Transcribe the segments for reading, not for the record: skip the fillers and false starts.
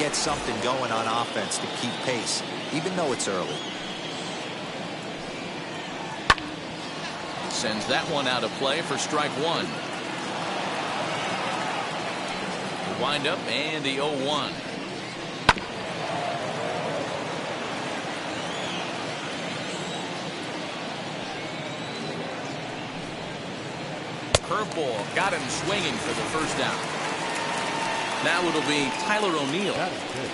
get something going on offense to keep pace, even though it's early. Sends that one out of play for strike one. Wind up and the 0-1. Curveball got him swinging for the first down. Now it'll be Tyler O'Neill. That is good.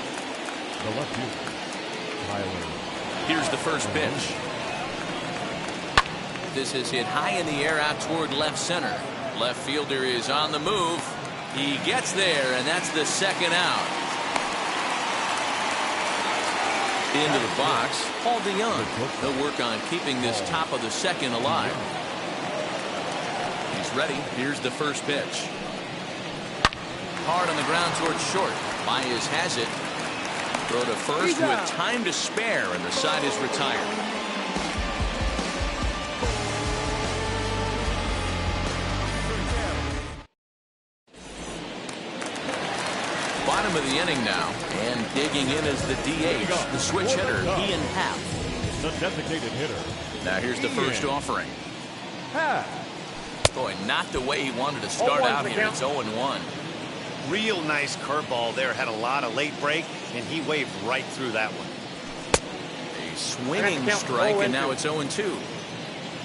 The left fielder, Tyler. Here's the first pitch. This is hit high in the air out toward left center. Left fielder is on the move. He gets there, and that's the second out. Into the box, Paul DeYoung. He'll work on keeping this top of the second alive. He's ready. Here's the first pitch. Hard on the ground towards short. Baez has it. Throw to first with time to spare, and the side is retired. Bottom of the inning now, and digging in is the DH, the switch hitter, Ian Happ. The designated hitter. Now here's the first offering. Boy, not the way he wanted to start out here. It's 0-1. Real nice curveball there. Had a lot of late break, and he waved right through that one. A swinging strike, and now it's 0-2.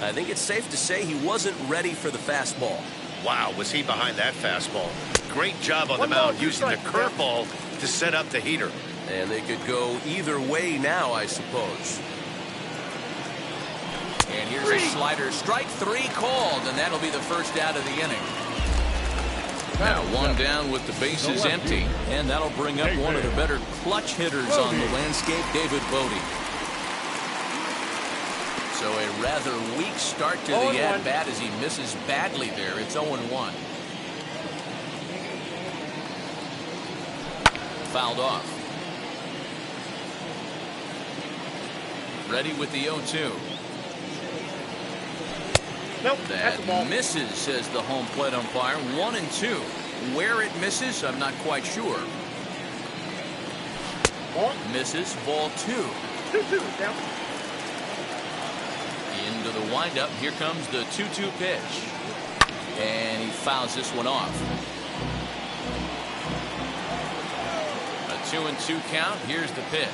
I think it's safe to say he wasn't ready for the fastball. Wow, was he behind that fastball. Great job on the mound using the curveball to set up the heater. And they could go either way now, I suppose. And here's a slider. Strike three called, and that'll be the first out of the inning. Now one down with the bases empty, and that'll bring up one of the better clutch hitters on the landscape, David Bodie. So a rather weak start to the at-bat as he misses badly there. It's 0-1. Fouled off. Ready with the 0-2. Nope, that misses, says the home plate umpire. 1-2. Where it misses, I'm not quite sure. Misses, ball 2. 2-2 down. Into the windup. Here comes the 2-2 pitch. And he fouls this one off. A 2-2 count. Here's the pitch.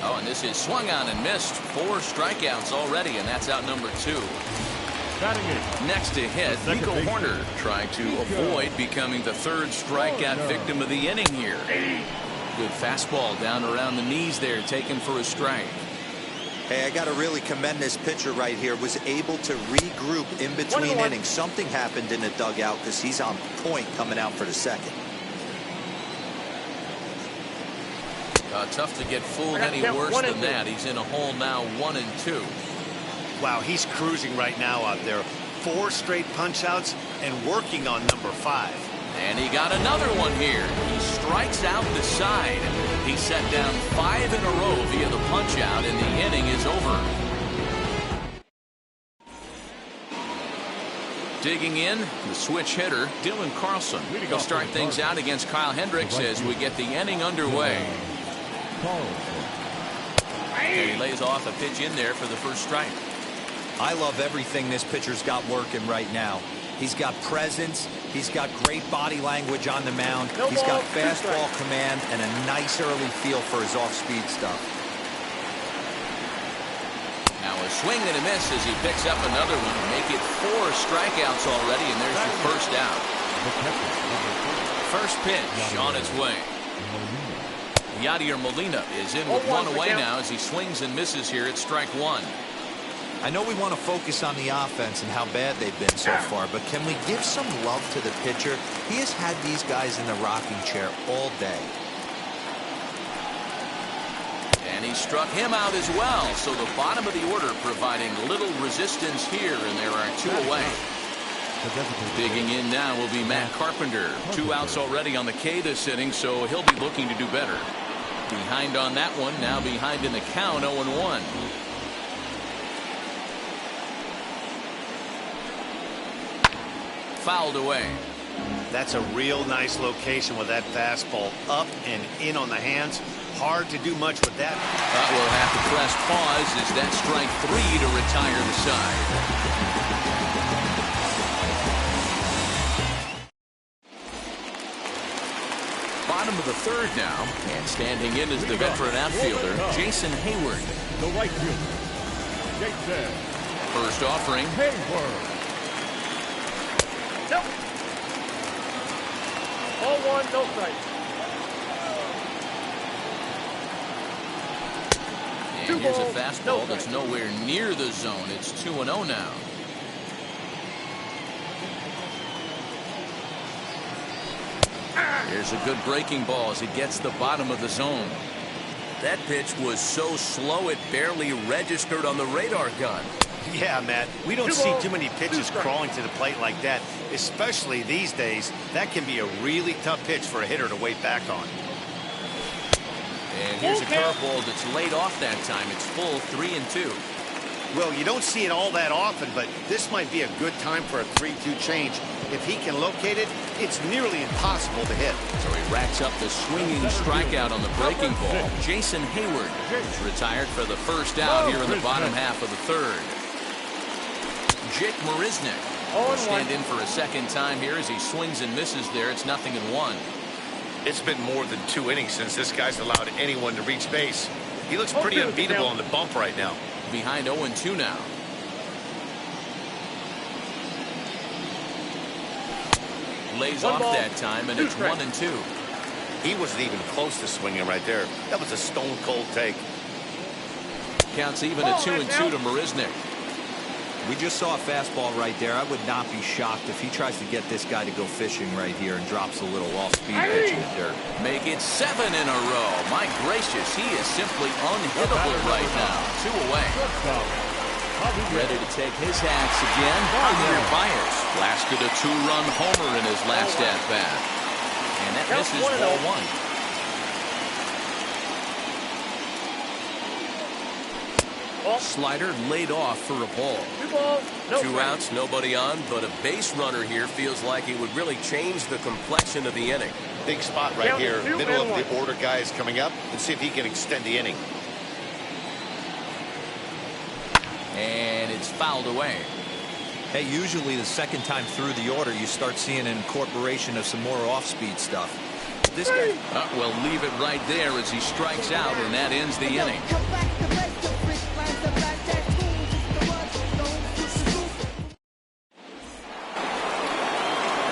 Oh, and this is swung on and missed. 4 strikeouts already, and that's out number 2. Next to hit, Nico Horner trying to avoid becoming the 3rd strikeout victim of the inning here. Good fastball down around the knees there, taken for a strike. Hey, I got to really commend this pitcher right here. Was able to regroup in between innings. Something happened in the dugout because he's on point coming out for the second. Tough to get fooled any worse than that. He's in a hole now, 1-2. Wow, he's cruising right now out there. 4 straight punch-outs and working on number 5. And he got another one here. He strikes out the side. He set down 5 in a row via the punch-out, and the inning is over. Digging in, the switch hitter, Dylan Carlson. He'll start things out against Kyle Hendricks as we get the inning underway. And he lays off a pitch in there for the first strike. I love everything this pitcher's got working right now. He's got presence. He's got great body language on the mound. He's got fastball command and a nice early feel for his off-speed stuff. Now a swing and a miss as he picks up another one. Make it 4 strikeouts already, and there's your first out. First pitch on its way. Yadier Molina is in with 1 away now as he swings and misses here at strike 1. I know we want to focus on the offense and how bad they've been so far, but can we give some love to the pitcher? He has had these guys in the rocking chair all day. And he struck him out as well, so the bottom of the order providing little resistance here, and there are 2 away. Digging in now will be Matt Carpenter. 2 outs already on the K this inning, so he'll be looking to do better. Behind on that one, now behind in the count, 0-1. Fouled away. That's a real nice location with that fastball up and in on the hands. Hard to do much with that. We'll have to press pause as that strike 3 to retire the side. Bottom of the third now, and standing in is the veteran outfielder, Jason Hayward. The right fielder, Jason. First offering. Hayward. Nope. 0-1, no strike. And here's a fastball that's nowhere near the zone. It's 2-0 now. Here's a good breaking ball as it gets the bottom of the zone. That pitch was so slow it barely registered on the radar gun. Yeah, Matt, we don't see too many pitches crawling to the plate like that, especially these days. That can be a really tough pitch for a hitter to wait back on. And here's a curveball that's laid off that time. It's full 3-2. Well, you don't see it all that often, but this might be a good time for a 3-2 change. If he can locate it, it's nearly impossible to hit. So he racks up the swinging strikeout on the breaking ball. Jason Hayward is retired for the first out here in the bottom half of the third. Jake Marisnick will stand in for a second time here as he swings and misses there. It's 0-1. It's been more than 2 innings since this guy's allowed anyone to reach base. He looks pretty unbeatable on the bump right now. Behind 0-2 now. Lays off that time, and it's 1-2. He wasn't even close to swinging right there. That was a stone-cold take. Counts even at 2-2 to Marisnick. We just saw a fastball right there. I would not be shocked if he tries to get this guy to go fishing right here and drops a little off-speed pitch in the dirt. Make it 7 in a row. My gracious, he is simply unhittable right now. 2 away. Ready to take his hats again. Javier Baez blasted a 2-run homer in his last at-bat. And that misses ball 1. Slider laid off for a ball. 2 balls, no 2 outs, nobody on, but a base runner here feels like it would really change the complexion of the inning. Big spot right here, middle of the order guy is coming up, and see if he can extend the inning. And it's fouled away. Hey, usually the second time through the order, you start seeing an incorporation of some more off-speed stuff. This guy... Well, leave it right there as he strikes out, and that ends the inning.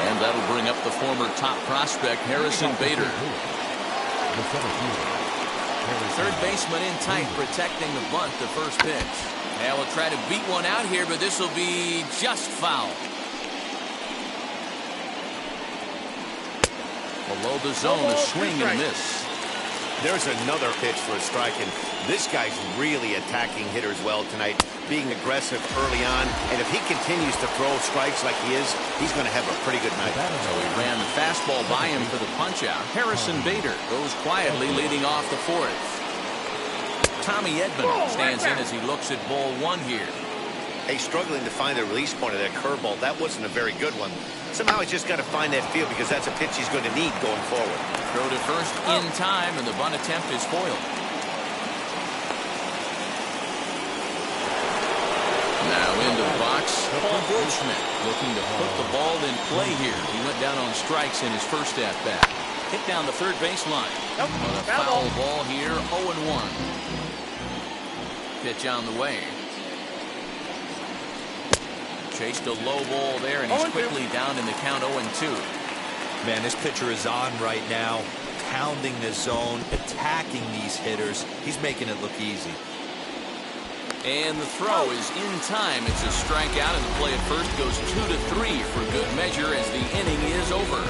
And that'll bring up the former top prospect, Harrison Bader. Third baseman in tight, protecting the bunt, the first pitch. Now we'll try to beat one out here, but this will be just foul. Below the zone, a swing and a miss. There's another pitch for a strike, and this guy's really attacking hitters well tonight, being aggressive early on, and if he continues to throw strikes like he is, he's going to have a pretty good night. So he ran the fastball by him for the punch-out. Harrison Bader goes quietly leading off the fourth. Tommy Edman stands in as he looks at ball 1 here. Hey, struggling to find the release point of that curveball. That wasn't a very good one. Somehow he's just got to find that feel because that's a pitch he's going to need going forward. Throw to first in time, and the bunt attempt is foiled. Now into the box, Paul Goldschmidt looking to put the ball in play here. He went down on strikes in his first at-bat. Hit down the third baseline. On a foul ball here, 0-1. Pitch on the way. Chased a low ball there, and he's quickly down in the count 0-2. Man, this pitcher is on right now, pounding the zone, attacking these hitters. He's making it look easy. And the throw is in time. It's a strikeout, and the play at first goes 2-3 for good measure as the inning is over.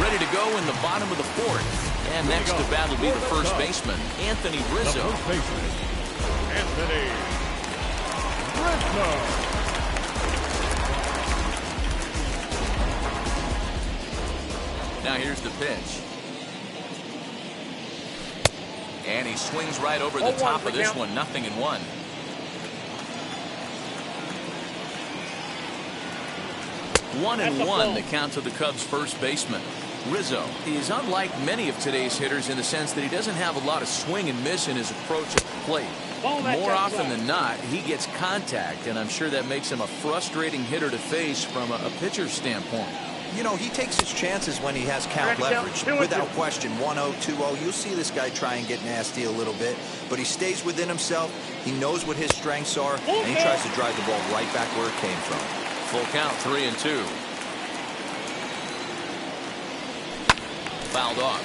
Ready to go in the bottom of the fourth. And next to bat will be the first baseman, Anthony Rizzo. Anthony Rizzo. Now here's the pitch. And he swings right over the top of this one, 0-1. 1-1, the count to the Cubs' first baseman. Rizzo is unlike many of today's hitters in the sense that he doesn't have a lot of swing and miss in his approach at the plate. More often than not, he gets contact, and I'm sure that makes him a frustrating hitter to face from a pitcher's standpoint. You know, he takes his chances when he has count leverage. Without question, 1-0, 2-0. You'll see this guy try and get nasty a little bit, but he stays within himself. He knows what his strengths are, and he tries to drive the ball right back where it came from. Full count, 3-2. Fouled off.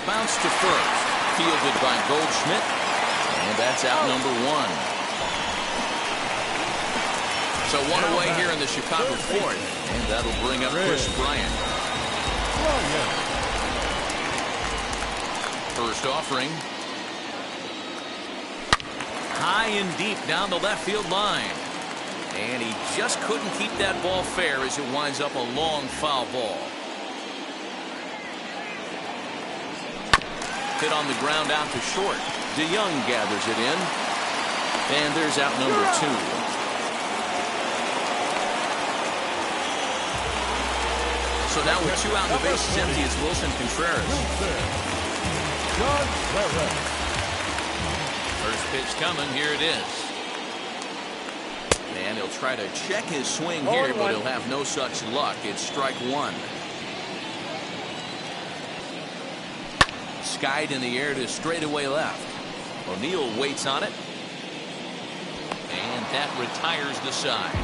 Bounce to first. Fielded by Goldschmidt. And that's out number 1. So one away here in the Chicago fourth. And that'll bring up Chris Bryant. First offering. High and deep down the left field line. And he just couldn't keep that ball fair as it winds up a long foul ball. Hit on the ground out to short. DeYoung gathers it in. And there's out number 2. So now with 2 out and the bases empty, it's Wilson Contreras. First pitch coming. Here it is. And he'll try to check his swing here, but he'll have no such luck. It's strike 1. Skied in the air to straightaway left. O'Neill waits on it. And that retires the side.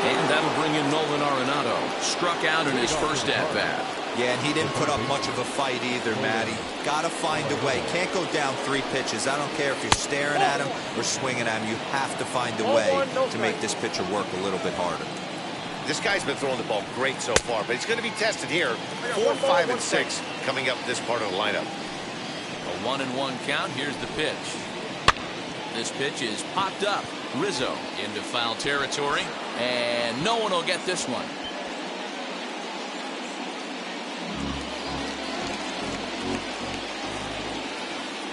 And that'll bring in Nolan Arenado. Struck out in his first at-bat. Yeah, and he didn't put up much of a fight either, Matty. Got to find a way. Can't go down 3 pitches. I don't care if you're staring at him or swinging at him. You have to find a way to make this pitcher work a little bit harder. This guy's been throwing the ball great so far, but he's going to be tested here. 4, 5, and 6 coming up this part of the lineup. A 1-1 count. Here's the pitch. This pitch is popped up. Rizzo into foul territory, and no one will get this one.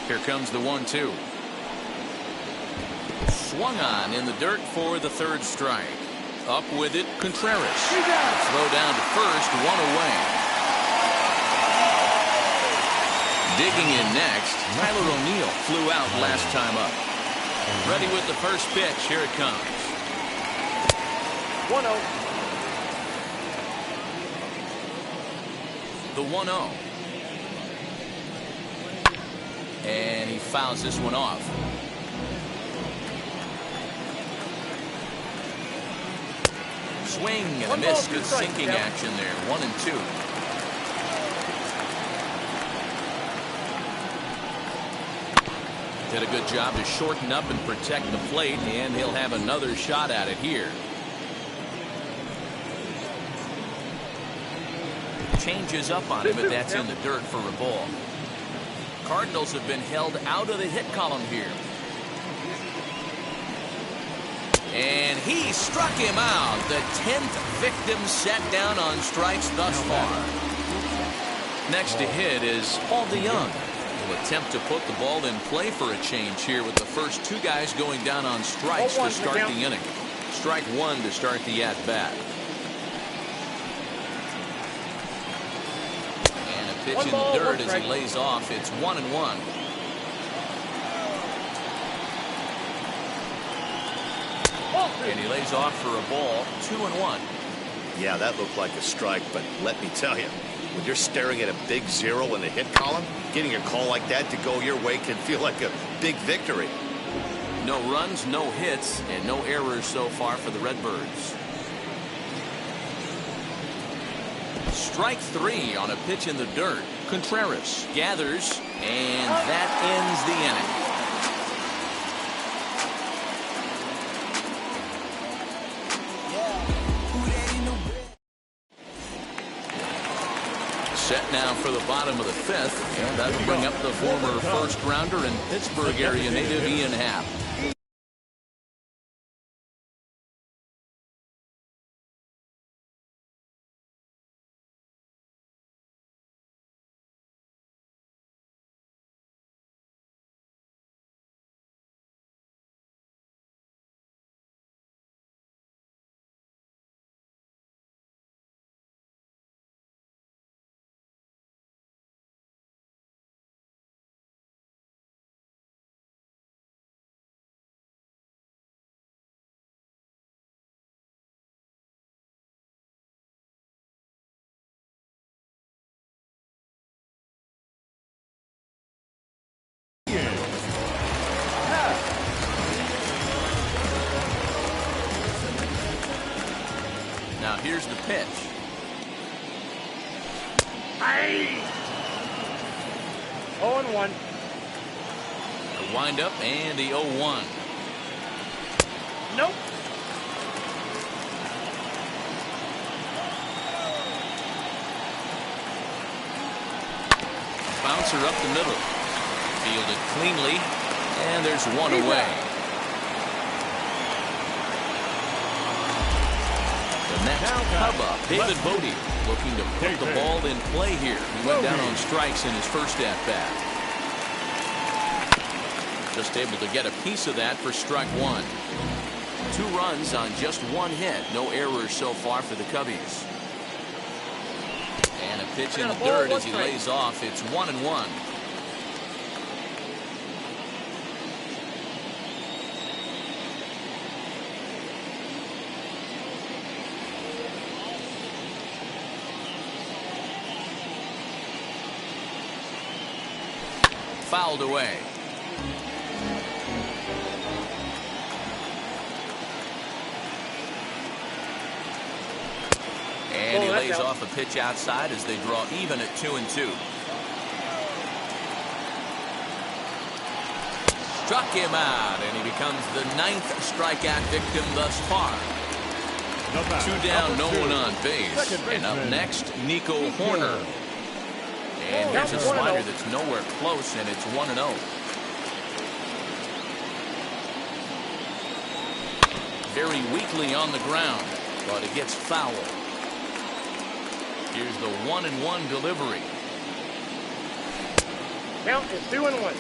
Here comes the 1-2. Swung on in the dirt for the 3rd strike. Up with it, Contreras. Throw down to first, 1 away. Digging in next, Tyler O'Neill flew out last time up. Ready with the first pitch. Here it comes. 1-0. The 1-0. And he fouls this one off. Swing and a miss. Good sinking action there. 1-2. Did a good job to shorten up and protect the plate, and he'll have another shot at it here. Changes up on him, but that's in the dirt for a ball. Cardinals have been held out of the hit column here. And he struck him out. The 10th victim set down on strikes thus far. Next to hit is Paul DeYoung. He'll attempt to put the ball in play for a change here with the first 2 guys going down on strikes to start the inning. Strike 1 to start the at-bat. Pitch in the dirt as he lays off. It's 1-1. And he lays off for a ball. 2-1. Yeah, that looked like a strike, but let me tell you, when you're staring at a big 0 in the hit column, getting a call like that to go your way can feel like a big victory. No runs, no hits, and no errors so far for the Redbirds. Strike 3 on a pitch in the dirt. Contreras gathers, and that ends the inning. Set now for the bottom of the 5th, and that'll bring up the former first-rounder and Pittsburgh area native Ian Happ. Now here's the pitch. Aye. 0-1. The windup and the 0-1. Nope. Bouncer up the middle. Fielded cleanly, and there's one away. The next come up, David Bodie, looking to put the ball in play here. He went down on strikes in his first at-bat. Just able to get a piece of that for strike one. 2 runs on just 1 hit. No errors so far for the Cubbies. And a pitch in the dirt as he lays off. It's 1-1. Fouled away. And he lays off a pitch outside as they draw even at 2-2. Struck him out, and he becomes the 9th strikeout victim thus far. 2 down, no one on base. And up next, Nico Horner. And here's a slider that's nowhere close, and it's 1-0. Very weakly on the ground, but it gets fouled. Here's the 1-1 delivery. Count is 2-1.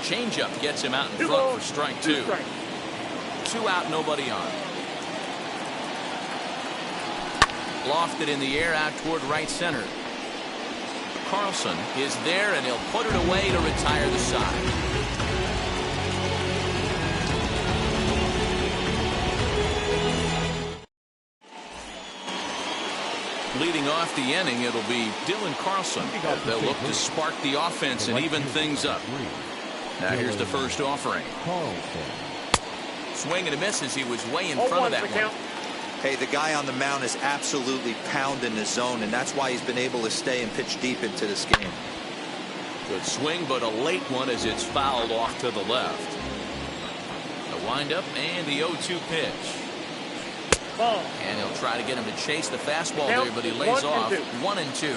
Changeup gets him out in front for strike 2. 2 out, nobody on. Lofted in the air out toward right center. Carlson is there, and he'll put it away to retire the side. Leading off the inning, it'll be Dylan Carlson. They'll look to spark the offense and even things up. Now here's the first offering. Swing and a miss as he was way in front of that one. Hey, the guy on the mound is absolutely pounding the zone, and that's why he's been able to stay and pitch deep into this game. Good swing, but a late one as it's fouled off to the left. The windup and the 0-2 pitch. Ball. And he'll try to get him to chase the fastball there, but he lays off 1-2.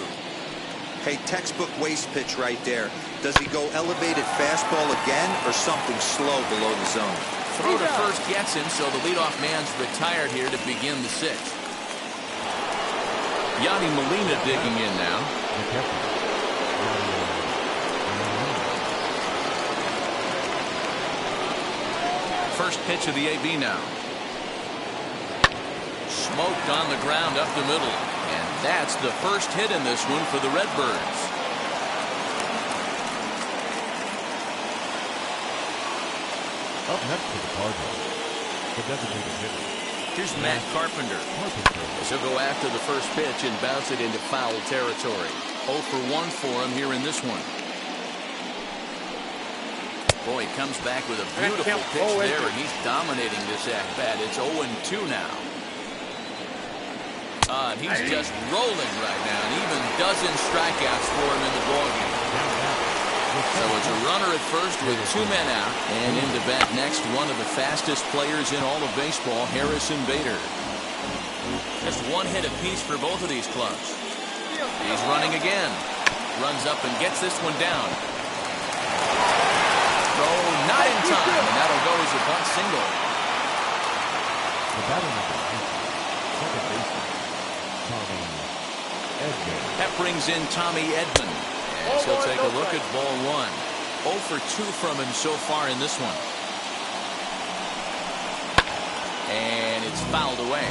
Hey, textbook waste pitch right there. Does he go elevated fastball again or something slow below the zone? Throw to first gets him, so the leadoff man's retired here to begin the 6th. Yadi Molina digging in now. First pitch of the AB now. Smoked on the ground up the middle. And that's the first hit in this one for the Redbirds. Up next to the Cardinals, the designated hitter. Here's Matt Carpenter. As he'll go after the first pitch and bounce it into foul territory. 0 for 1 for him here in this one. Boy, he comes back with a beautiful pitch there, and he's dominating this at-bat. It's 0-2 now. And he's just rolling right now, and even dozen strikeouts for him in the ballgame. So it's a runner at first with 2 men out, and into bat next, one of the fastest players in all of baseball, Harrison Bader. Just 1 hit apiece for both of these clubs. He's running again. Runs up and gets this one down. Throw not in time, and that'll go as a bunt single. The batter number 8, second baseman, Tommy Edman. That brings in Tommy Edman. As he'll take a look at ball 1. 0 for 2 from him so far in this one. And it's fouled away.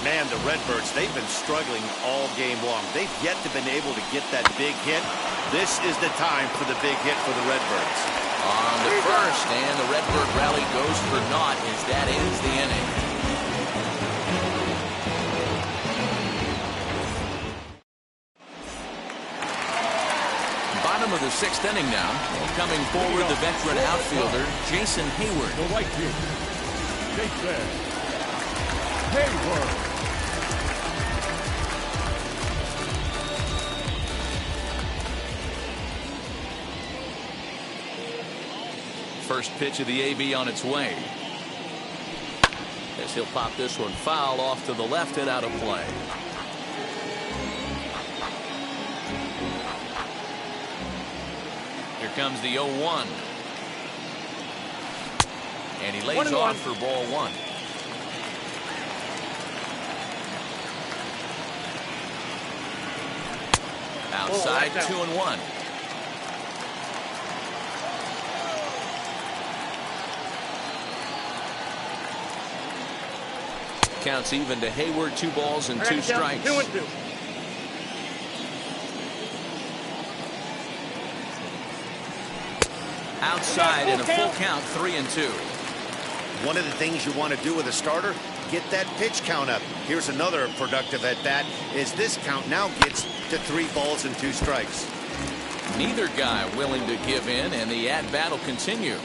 Man, the Redbirds, they've been struggling all game long. They've yet to been able to get that big hit. This is the time for the big hit for the Redbirds. On the first, and the Redbird rally goes for naught as that ends the inning. Bottom of the sixth inning now. Coming forward, the veteran outfielder, Jason Hayward. The right fielder, Jason Hayward. First pitch of the AB on its way. As he'll pop this one foul off to the left and out of play. Here comes the 0-1. And he lays off for ball one. Outside, 2-1. Counts even to Hayward, 2 balls and 2 strikes. 2-2. Outside in a full count, 3-2. One of the things you want to do with a starter, get that pitch count up. Here's another productive at bat, is this count now gets to 3 balls and 2 strikes. Neither guy willing to give in, and the at-bat will continue.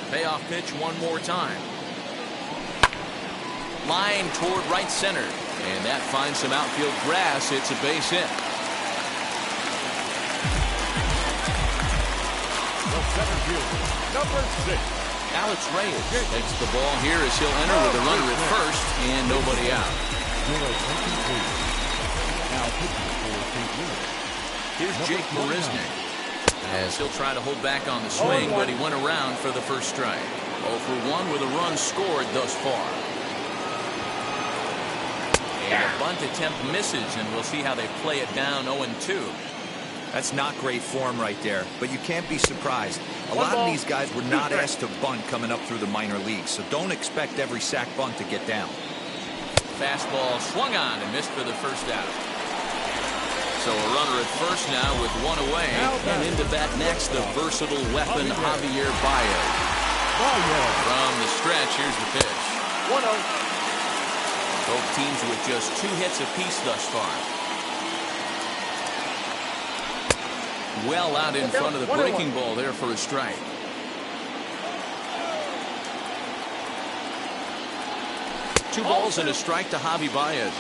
Payoff pitch one more time. Line toward right center, and that finds some outfield grass. It's a base hit. The center fielder, number 6. Alex Reyes takes the ball here as he'll enter with a runner at first and nobody out. Now pitching for St. Louis. Here's Jake Marisnick as he'll try to hold back on the swing, but he went around for the first strike. 0 for 1 with a run scored thus far. And a bunt attempt misses, and we'll see how they play it down 0-2. That's not great form right there, but you can't be surprised. A lot of these guys were not asked to bunt coming up through the minor leagues, so don't expect every sack bunt to get down. Fastball swung on and missed for the first out. So a runner at first now with 1 away, and into bat next, the versatile weapon Javier Baez. From the stretch, here's the pitch. 1-0. Both teams with just 2 hits apiece thus far. Well out in front of the breaking ball there for a strike. Two balls and a strike to Javi Baez.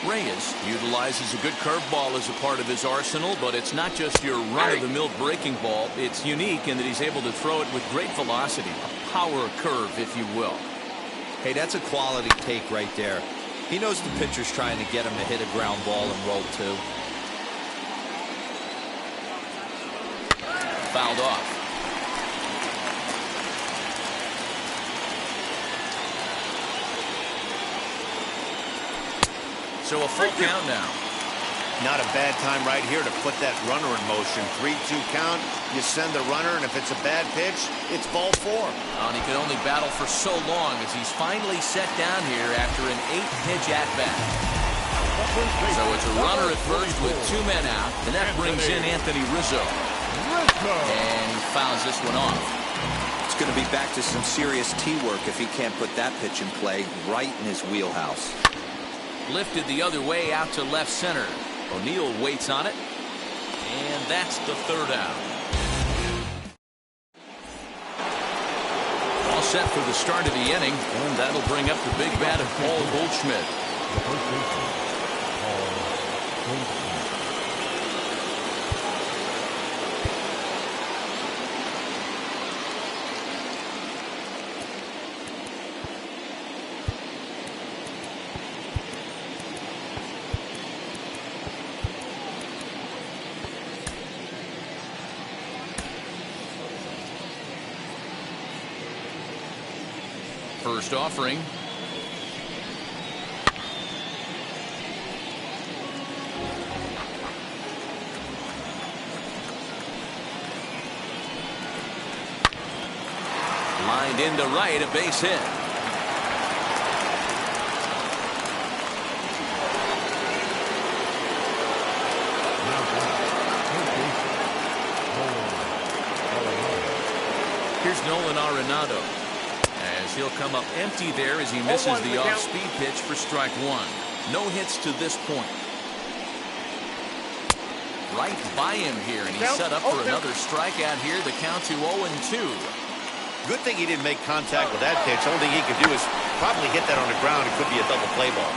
Reyes utilizes a good curveball as a part of his arsenal, but it's not just your run-of-the-mill breaking ball. It's unique in that he's able to throw it with great velocity, a power curve, if you will. Hey, that's a quality take right there. He knows the pitcher's trying to get him to hit a ground ball and roll too. Fouled off. So a full count now. Not a bad time right here to put that runner in motion. 3-2 count. You send the runner, and if it's a bad pitch, it's ball 4. And he could only battle for so long as he's finally set down here after an 8-pitch at-bat. So it's a runner at first with 2 men out, and that brings in Anthony Rizzo. And he fouls this one off. It's going to be back to some serious tee work if he can't put that pitch in play right in his wheelhouse. Lifted the other way out to left center. O'Neill waits on it, and that's the 3rd out. All set for the start of the inning, and that'll bring up the big bat of Paul Goldschmidt. The first baseman, Paul Goldschmidt. First offering. Lined into right, a base hit. Here's Nolan Arenado. As he'll come up empty there as he misses the off-speed pitch for strike 1. No hits to this point. right by him here, and he's set up for another strikeout here. The count to 0-2. Good thing he didn't make contact with that pitch. Only thing he could do is probably hit that on the ground. It could be a double play ball.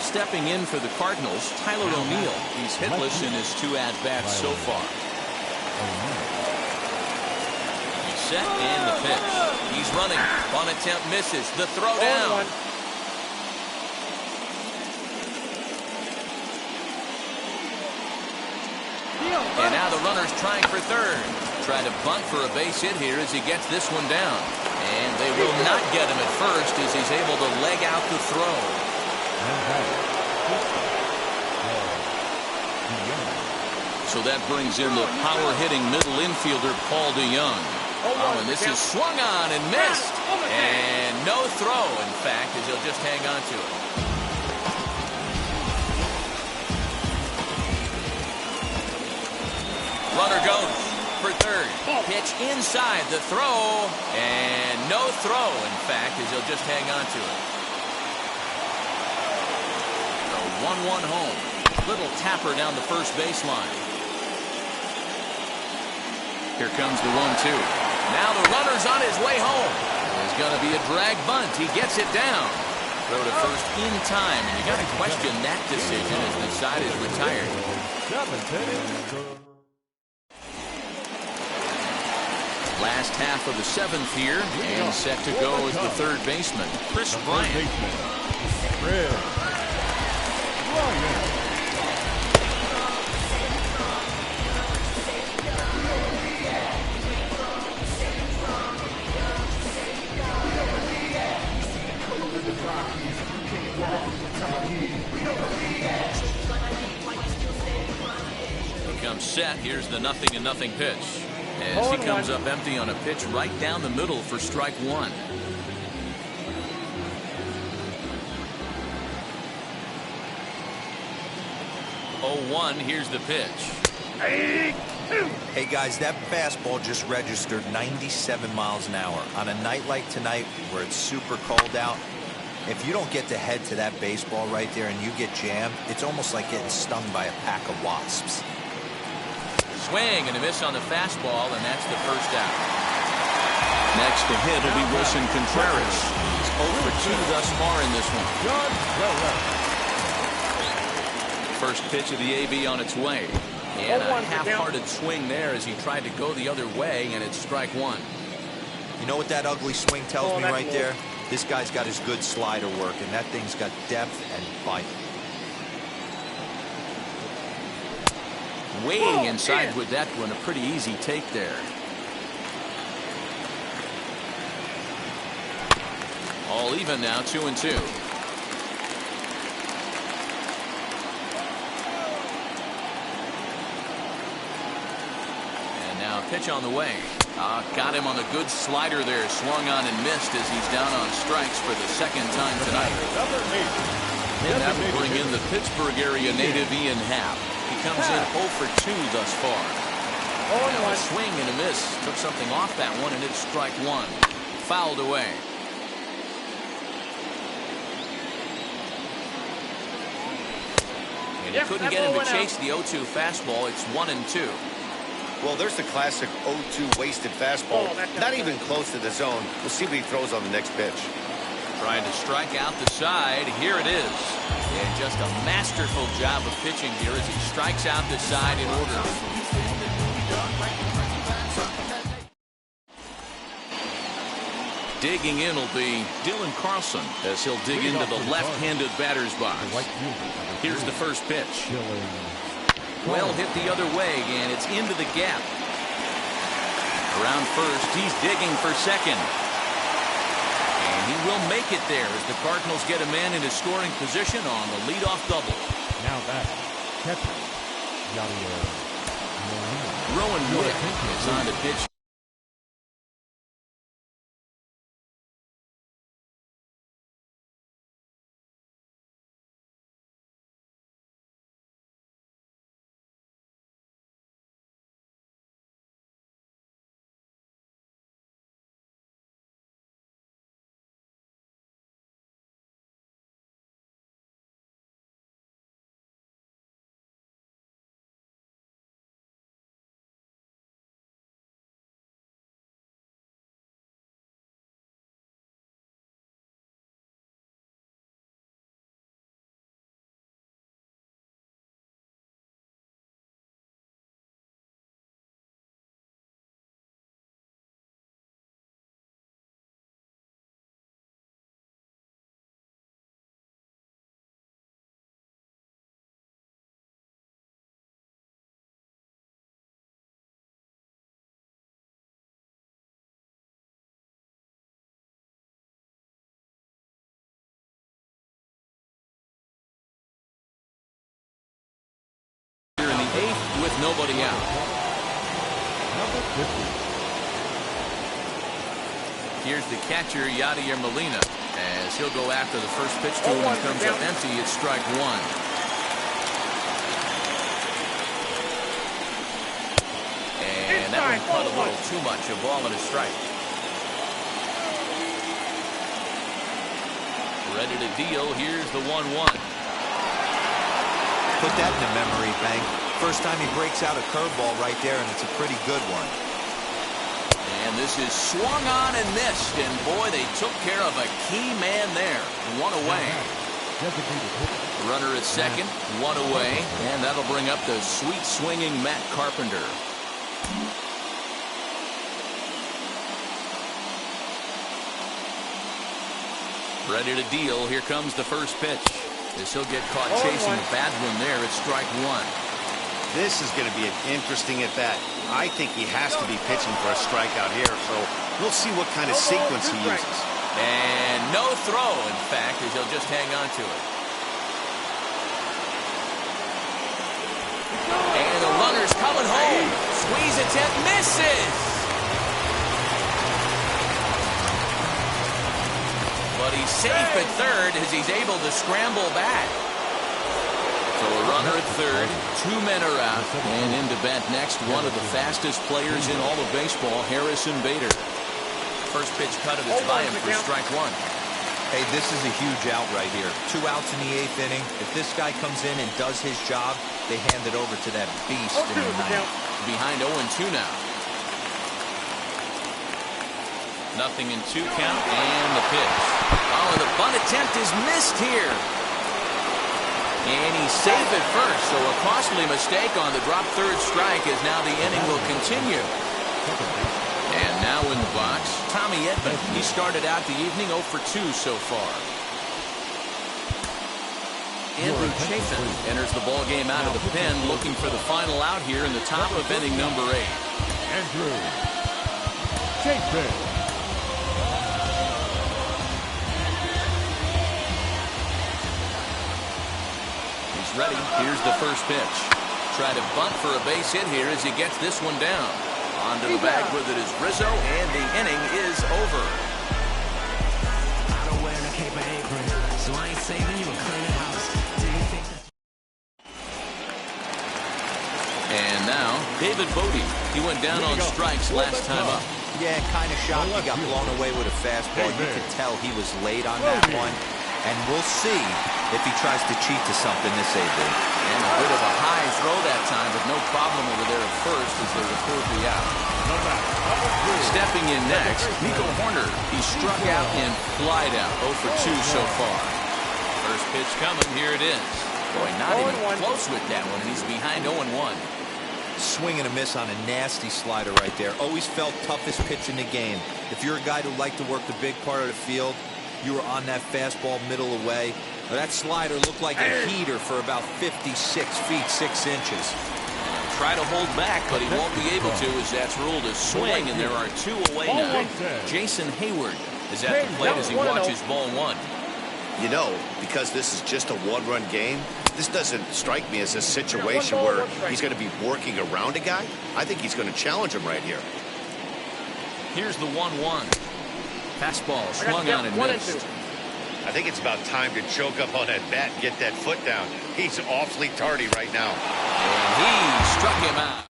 Stepping in for the Cardinals, Tyler O'Neill. He's hitless in his 2 at-bats so far. He's set and the pitch. He's running. Bunt attempt misses. The throw down. And now the runner's trying for third. Trying to bunt for a base hit here as he gets this one down. And they will not get him at first as he's able to leg out the throw. So that brings in the power-hitting middle infielder, Paul DeYoung. Oh, and this is swung on and missed. And no throw, in fact, as he'll just hang on to it. Runner goes for third. Pitch inside the throw. And no throw, in fact, as he'll just hang on to it. The 1-1 home. Little tapper down the first baseline. Here comes the 1-2. Now the runner's on his way home. There's going to be a drag bunt. He gets it down. Throw to first in time, and you got to question that decision as the side is retired. Last half of the 7th here, and set to go as the third baseman, Chris Bryant. Becomes set. Here's the 0-0 pitch. As he comes up empty on a pitch right down the middle for strike 1. Oh, here's the pitch. Hey guys, that fastball just registered 97 miles an hour. On a night like tonight where it's super cold out, if you don't get to head to that baseball right there and you get jammed, it's almost like getting stung by a pack of wasps. Swing and a miss on the fastball, and that's the first out. Next to hit will be Wilson Contreras. He's 0 for 2 thus far in this one. First pitch of the AB on its way. And a half-hearted swing there as he tried to go the other way, and it's strike 1. You know what that ugly swing tells me right there? This guy's got his good slider work, and that thing's got depth and bite. Weighing inside with that one, a pretty easy take there. All even now, 2-2. And now a pitch on the way. Got him on a good slider there. Swung on and missed as he's down on strikes for the 2nd time tonight. And that will bring in the Pittsburgh area native Ian Happ. He comes in 0 for 2 thus far. Now a swing and a miss. Took something off that one, and it's strike 1. Fouled away. And he couldn't get him to chase the 0-2 fastball. It's 1-2. Well, there's the classic 0-2 wasted fastball. Not even close to the zone. We'll see what he throws on the next pitch. Trying to strike out the side. Here it is. And just a masterful job of pitching here as he strikes out the side in order. Digging in will be Dylan Carlson as he'll dig into the left-handed batter's box. Here's the first pitch. Well hit the other way, and it's into the gap. Around first, he's digging for second. And he will make it there as the Cardinals get a man into scoring position on the leadoff double. Now that catcher, Rowan Wick is on the pitch. 8th with nobody out. Number 50. Here's the catcher, Yadier Molina, as he'll go after the first pitch to him and comes up empty. It's strike one. And that one caught a little too much. A ball and a strike. Ready to deal. Here's the 1-1. Put that in the memory bank. First time he breaks out a curveball right there, and it's a pretty good one. And this is swung on and missed. And boy, they took care of a key man there. One away. Runner at second, one away. And that'll bring up the sweet swinging Matt Carpenter. Ready to deal. Here comes the first pitch. As he'll get caught chasing a bad one there. It's strike one. This is going to be an interesting at bat. I think he has to be pitching for a strikeout here, so we'll see what kind of sequence he uses. And no throw, in fact, as he'll just hang on to it. And the runner's coming home. Squeeze attempt, misses. But he's safe at third as he's able to scramble back. So a runner at third, two men are out, and in to bat next, one of the fastest players in all of baseball, Harrison Bader. First pitch cut of it's by him for strike one. Hey, this is a huge out right here. 2 outs in the 8th inning. If this guy comes in and does his job, they hand it over to that beast in the 9th. Behind 0-2 now. 0-2 count, and the pitch. Oh, and the bunt attempt is missed here. And he's safe at first, so a costly mistake on the drop third strike as now the inning will continue. And now in the box, Tommy Edman. He started out the evening 0 for 2 so far. Andrew Chafin enters the ball game out of the pen, looking for the final out here in the top of inning number 8. Andrew Chafin. Ready. Here's the first pitch. Try to bunt for a base hit here as he gets this one down. Onto the bag with it is Rizzo, and the inning is over. I don't wear a cape or apron, so I ain't saving you a clean house. Do you think that... And now, David Bodie. He went down on strikes last time up. Yeah, kind of shocked he got blown away with a fastball. You could tell he was late on that one. And we'll see if he tries to cheat to something this AB. And a bit of a high throw that time, but no problem over there at first as they record the out. Stepping in next, Nico Horner. He struck out and flied out. 0 for 2 so far. First pitch coming. Here it is. Boy, not even close with that one, and he's behind 0-1. Swing and a miss on a nasty slider right there. Always felt toughest pitch in the game. If you're a guy who liked to work the big part of the field, you were on that fastball middle away. That slider looked like a heater for about 56 feet 6 inches. Try to hold back, but he won't be able to as that's ruled a swing, and there are 2 away now. Jason Hayward is at the plate as he watches ball 1. You know, because this is just a one-run game, this doesn't strike me as a situation where he's going to be working around a guy. I think he's going to challenge him right here. Here's the 1-1. Fastball swung on and missed. I think it's about time to choke up on that bat and get that foot down. He's awfully tardy right now. And he struck him out.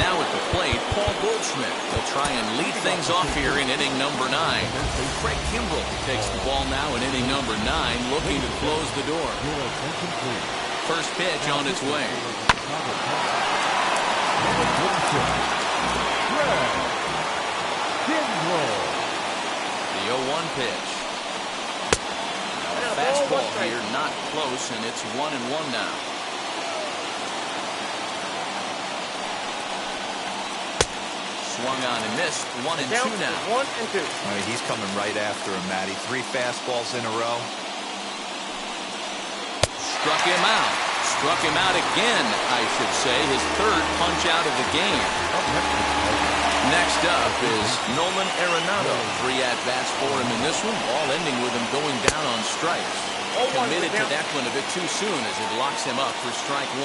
Now at the plate, Paul Goldschmidt will try and lead things off here in inning number 9. Craig Kimbrell takes the ball now in inning number 9, looking to close the door. First pitch on its way. The 0-1 pitch. Fastball here, not close, and it's 1-1 now. Swung on and missed. 1-2 now. 1-2. All right, he's coming right after him, Matty. 3 fastballs in a row. Struck him out. Struck him out again, I should say. His 3rd punch out of the game. Next up is Nolan Arenado. 3 at-bats for him in this one, all ending with him going down on strikes. Committed to that one a bit too soon as it locks him up for strike 1.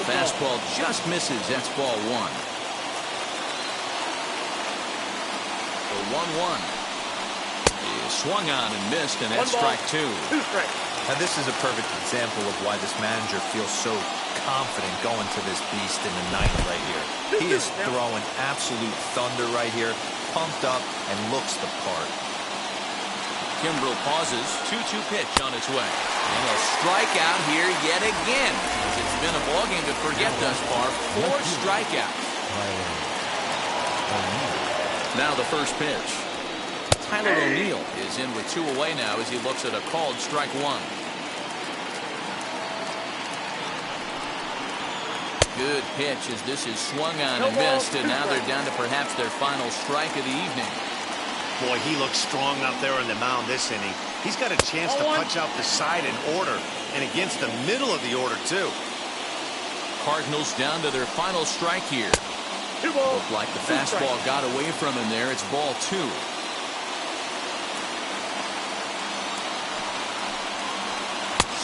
Fastball just misses. That's ball 1. The 1-1 is swung on and missed, and that's strike 2. Now this is a perfect example of why this manager feels so confident going to this beast in the ninth right here. He is throwing absolute thunder right here, pumped up and looks the part. Kimbrel pauses. 2-2 pitch on its way. And a strikeout here yet again. As it's been a ballgame to forget thus far. 4 strikeouts. Now the first pitch. Tyler O'Neill is in with 2 away now as he looks at a called strike 1. Good pitch as this is swung on and missed, and now they're down to perhaps their final strike of the evening. Boy, he looks strong out there on the mound this inning. He's got a chance to punch out the side in order, and against the middle of the order, too. Cardinals down to their final strike here. Looked like the fastball got away from him there. It's ball 2.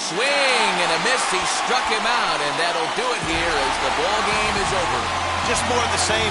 Swing and a miss. He struck him out, and that'll do it here as the ball game is over. Just more of the same.